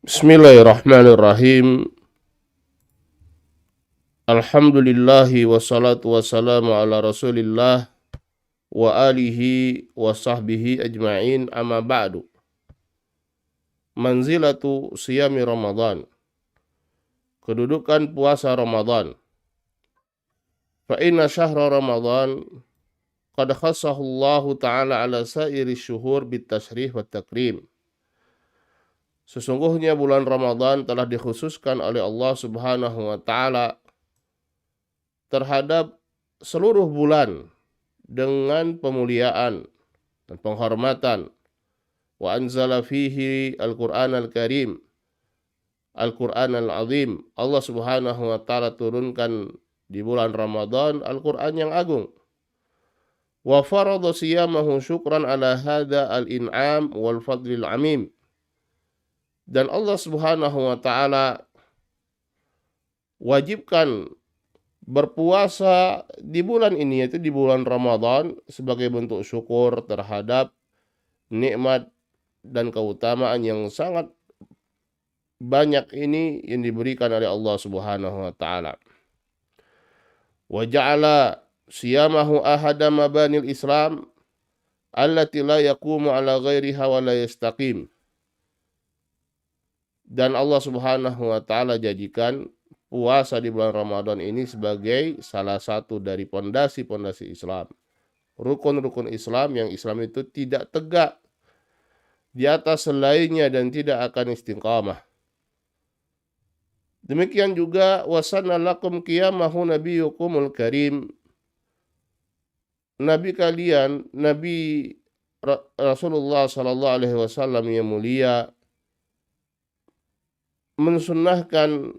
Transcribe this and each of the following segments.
Bismillahirrahmanirrahim. Alhamdulillahi wassalatu wassalamu ala Rasulillah wa alihi wa sahbihi ajma'in, amma ba'du. Manzilatu siyami Ramadan. Kedudukan puasa Ramadan. Fa inna syahra Ramadan qad khassahu Allah Ta'ala ala sairi syuhur bitashrif wa takrim. Sesungguhnya bulan Ramadan telah dikhususkan oleh Allah Subhanahu wa Ta'ala terhadap seluruh bulan dengan pemuliaan dan penghormatan. Wa anzala fihi al-Qur'an al-Karim, Al-Qur'an al-Azim. Allah Subhanahu wa Ta'ala turunkan di bulan Ramadan Al-Qur'an yang agung. Wa farada siyamahu syukran ala hadha al-in'am wal fadlil amim. Dan Allah Subhanahu wa Ta'ala wajibkan berpuasa di bulan ini, yaitu di bulan Ramadan, sebagai bentuk syukur terhadap nikmat dan keutamaan yang sangat banyak ini yang diberikan oleh Allah Subhanahu wa Ta'ala. Wa ja'ala siyamahu ahada mabanil Islam allati la yaqumu ala ghairiha wa la yastaqim. Dan Allah Subhanahu wa Ta'ala jadikan puasa di bulan Ramadan ini sebagai salah satu dari pondasi-pondasi Islam, rukun-rukun Islam yang Islam itu tidak tegak di atas selainnya dan tidak akan istiqamah. Demikian juga wasanna lakum qiyamahu nabiyyukumul karim. Nabi kalian, Nabi Rasulullah sallallahu alaihi wasallam yang mulia, mensunnahkan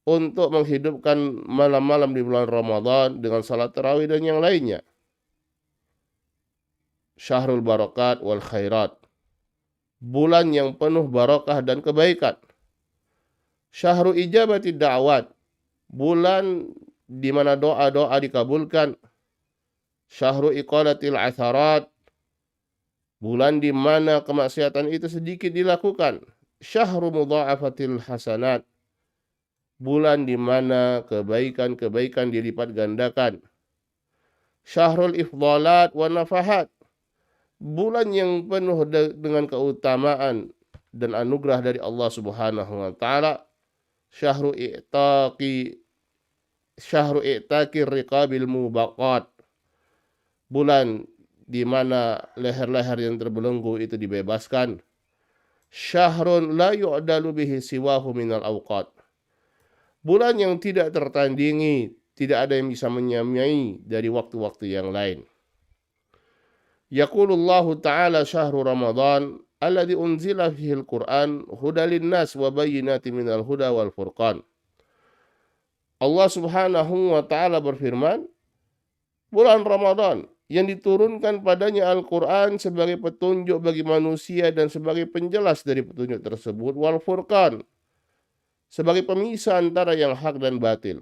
untuk menghidupkan malam-malam di bulan Ramadan dengan salat tarawih dan yang lainnya. Syahrul barakat wal khairat. Bulan yang penuh barakah dan kebaikan. Syahrul ijabati da'wat. Bulan di mana doa-doa dikabulkan. Syahrul iqalatil atharat. Bulan di mana kemaksiatan itu sedikit dilakukan. Syahrul mudha'afatil hasanat. Bulan di mana kebaikan-kebaikan dilipat gandakan. Syahrul ifdalat wa nafahat. Bulan yang penuh dengan keutamaan dan anugerah dari Allah Subhanahu wa Ta'ala. Syahrul i'taqi riqabil mubaqat. Bulan di mana leher-leher yang terbelenggu itu dibebaskan. Syahrun la yu'dalu bihi siwahu minal awqat. Bulan yang tidak tertandingi, tidak ada yang bisa menyamai dari waktu-waktu yang lain. Yaqulullahu ta'ala syahru Ramadan alladhi unzila fihi al-Qur'an hudalin nas wa bayyinatin minal huda wal furqan. Allah Subhanahu wa Ta'ala berfirman, bulan Ramadan yang diturunkan padanya Al-Quran sebagai petunjuk bagi manusia dan sebagai penjelas dari petunjuk tersebut, wal furqan, sebagai pemisah antara yang hak dan batil.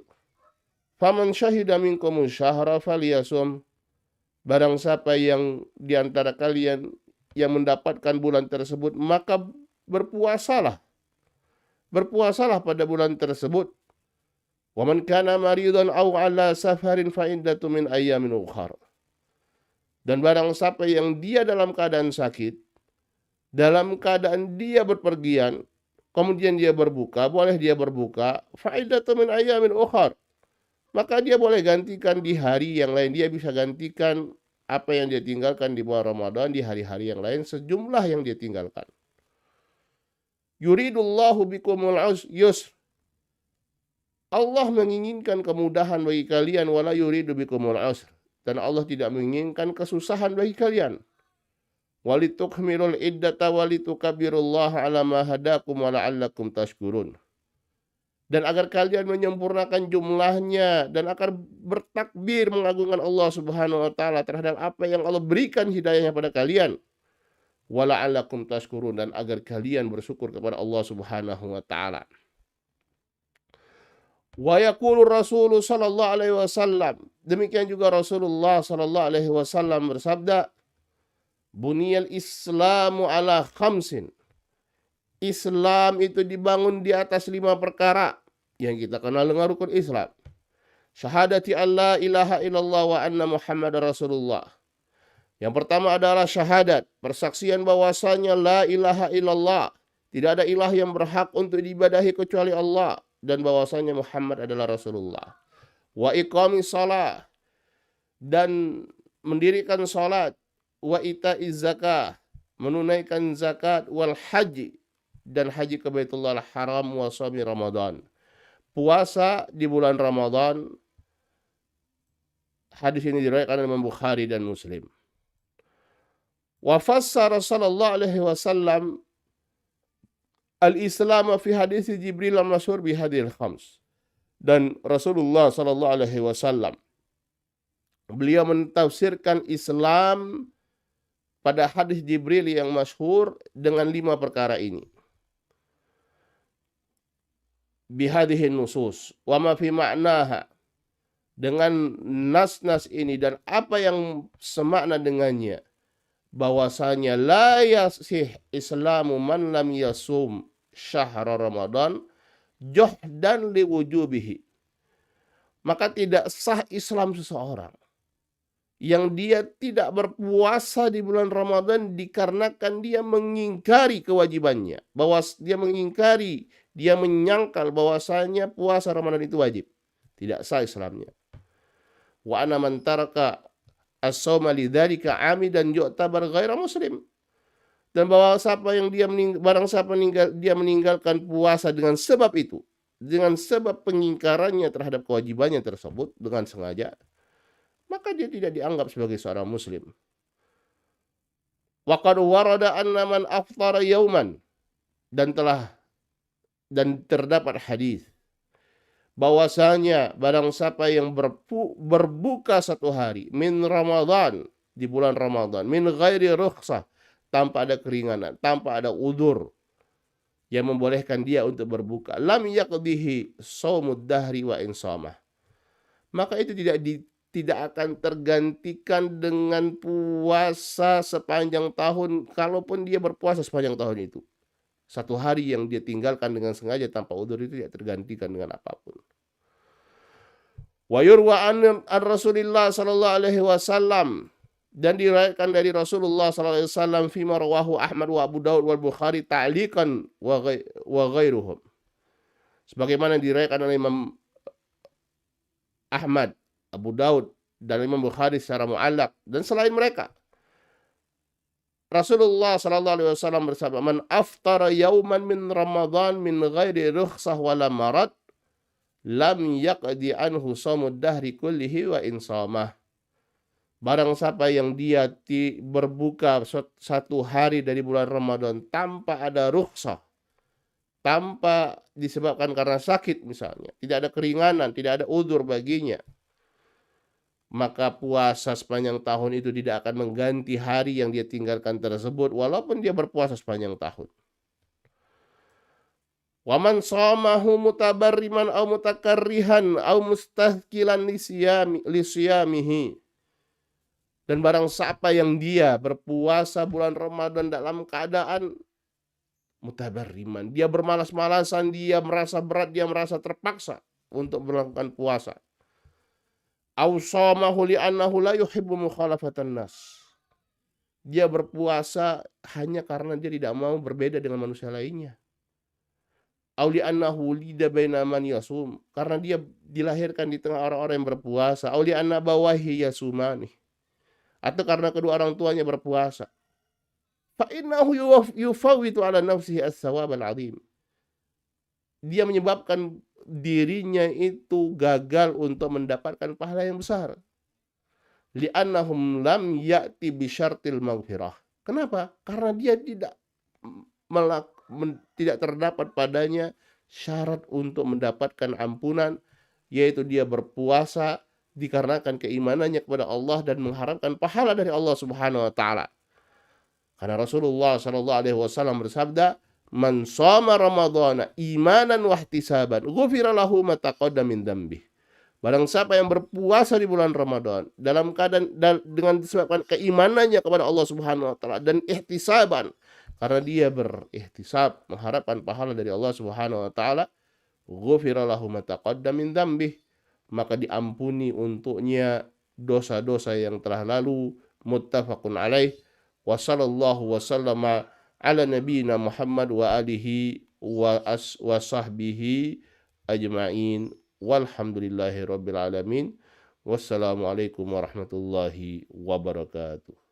Faman syahida minkumu syahra falyasum. Barang siapa yang di antara kalian yang mendapatkan bulan tersebut, maka berpuasalah. Berpuasalah pada bulan tersebut. Wa man kana maridan aw ala safarin fa iddatu min ayyamin ukhar. Dan barang siapa yang dia dalam keadaan sakit, dalam keadaan dia berpergian, kemudian dia berbuka, boleh dia berbuka, fa'iddatu min ayyamin ukhar. Maka dia boleh gantikan di hari yang lain. Dia bisa gantikan apa yang dia tinggalkan di bulan Ramadan di hari-hari yang lain, sejumlah yang dia tinggalkan. Yuridullahu bikumul yusr. Allah menginginkan kemudahan bagi kalian, wala yuridu bikumul usr. Dan Allah tidak menginginkan kesusahan bagi kalian. Walitukmirul iddata walitukabbirullaha ala ma hadakum wa la'allakum tashkurun. Dan agar kalian menyempurnakan jumlahnya dan agar bertakbir mengagungkan Allah Subhanahu wa Ta'ala terhadap apa yang Allah berikan hidayahnya pada kalian. Wa la'allakum tashkurun, dan agar kalian bersyukur kepada Allah Subhanahu wa Ta'ala. Wa yaqulu Rasul sallallahu alaihi wasallam. Demikian juga Rasulullah sallallahu alaihi wasallam bersabda, buniyal Islamu ala khamsin. Islam itu dibangun di atas 5 perkara yang kita kenal dengan rukun Islam. Syahadati alla ilaha illallah wa anna Muhammadar Rasulullah. Yang pertama adalah syahadat, persaksian bahwasanya la ilaha illallah, tidak ada ilah yang berhak untuk diibadahi kecuali Allah, dan bahwasanya Muhammad adalah Rasulullah. Wa iqamis shalah, dan mendirikan salat. Wa ita'iz zakah, menunaikan zakat. Wal haji, dan haji ke Baitullah Haram. Wa shaumi Ramadan, puasa di bulan Ramadan. Hadis ini diriwayatkan oleh Imam Bukhari dan Muslim. Wa fassara sallallahu alaihi wasallam al-Islam fi hadis Jibril al-masyhur bi hadhil khams. Dan Rasulullah sallallahu alaihi wasallam beliau mentafsirkan Islam pada hadis Jibril yang masyhur dengan 5 perkara ini. Bi hadhihin nusus wa ma fi ma'naha, dengan nas-nas ini dan apa yang semakna dengannya, bahwasanya la yasih islamu man lam yasum syahra Ramadan juhdan liwujubihi, maka tidak sah Islam seseorang yang dia tidak berpuasa di bulan Ramadan dikarenakan dia mengingkari kewajibannya, bahwa dia menyangkal bahwasanya puasa Ramadan itu wajib. Tidak sah Islamnya. Wa ana man taraka as-shauma lidzalika amidan yu'tabar ghaira muslim. Dan bahwa barang siapa dia meninggalkan puasa dengan sebab itu, dengan sebab pengingkarannya terhadap kewajibannya tersebut dengan sengaja, maka dia tidak dianggap sebagai seorang muslim. Wa qad warada anna man aftara yauman, dan terdapat hadis bahwasanya barang siapa yang berbuka 1 hari min Ramadan, di bulan Ramadan, min ghairi rukhsah, tanpa ada keringanan, tanpa ada udzur yang membolehkan dia untuk berbuka, lam yaqdihi shaumud dahri wa insamah, maka itu tidak akan tergantikan dengan puasa sepanjang tahun, kalaupun dia berpuasa sepanjang tahun itu. 1 hari yang dia tinggalkan dengan sengaja tanpa udzur itu tidak tergantikan dengan apapun. Wa yurwa an Rasulillah sallallahu alaihi wasallam, dan diriwayatkan dari Rasulullah sallallahu alaihi wasallam fima rawahu Ahmad wa Abu Daud wal Bukhari ta'liqan wa ghairuhum, sebagaimana diriwayatkan oleh Imam Ahmad, Abu Daud dan Imam Bukhari secara mu'allaq dan selain mereka. Rasulullah sallallahu alaihi wasallam bersabda, "Man aftara yauman min Ramadan min ghairi rukhsah wala marad, lam yaqdi anhu shaumud dahri kullihi wa insamah." Barang siapa yang dia berbuka 1 hari dari bulan Ramadan tanpa ada rukhsah, tanpa disebabkan karena sakit misalnya, tidak ada keringanan, tidak ada udzur baginya, maka puasa sepanjang tahun itu tidak akan mengganti hari yang dia tinggalkan tersebut, walaupun dia berpuasa sepanjang tahun. Wa man shamahu mutabarriman aw mutakarrihan aw mustahqilan lisiyamihi. Dan barang siapa yang dia berpuasa bulan Ramadan dalam keadaan mutabarriman, dia bermalas-malasan, dia merasa berat, dia merasa terpaksa untuk melakukan puasa. Aw shamahu li'annahu la yuhibbu mukhalafatan nas. Dia berpuasa hanya karena dia tidak mau berbeda dengan manusia lainnya. Aw li'annahu lida baina man yasum, karena dia dilahirkan di tengah orang-orang yang berpuasa. Aw li'anna bawahi yasumani, atau karena kedua orang tuanya berpuasa. Fa innahu yufawwitu ala nafsihi as-sawab al-'azim. Dia menyebabkan dirinya itu gagal untuk mendapatkan pahala yang besar. Li'annahum lam ya'ti bi syartil maghfirah. Kenapa? Karena dia tidak terdapat padanya syarat untuk mendapatkan ampunan, yaitu dia berpuasa dikarenakan keimanannya kepada Allah dan mengharapkan pahala dari Allah Subhanahu wa taala. Karena Rasulullah sallallahu alaihi wasallam bersabda, "Man shoma ramadhana imanan wa ihtisaban, ghufira lahu ma taqaddama min dzambi." Barang siapa yang berpuasa di bulan Ramadan dalam keadaan dengan disebabkan keimanannya kepada Allah Subhanahu wa taala dan ihtisaban, karena dia berihtisab, mengharapkan pahala dari Allah Subhanahu wa taala, ghufira lahu ma taqaddama min dzambih, maka diampuni untuknya dosa-dosa yang telah lalu. Muttafaqun alaih. Wa sallallahu wa sallama ala nabiyyina Muhammad wa alihi wa sahbihi ajma'in. Walhamdulillahi rabbil alamin. Wassalamualaikum warahmatullahi wabarakatuh.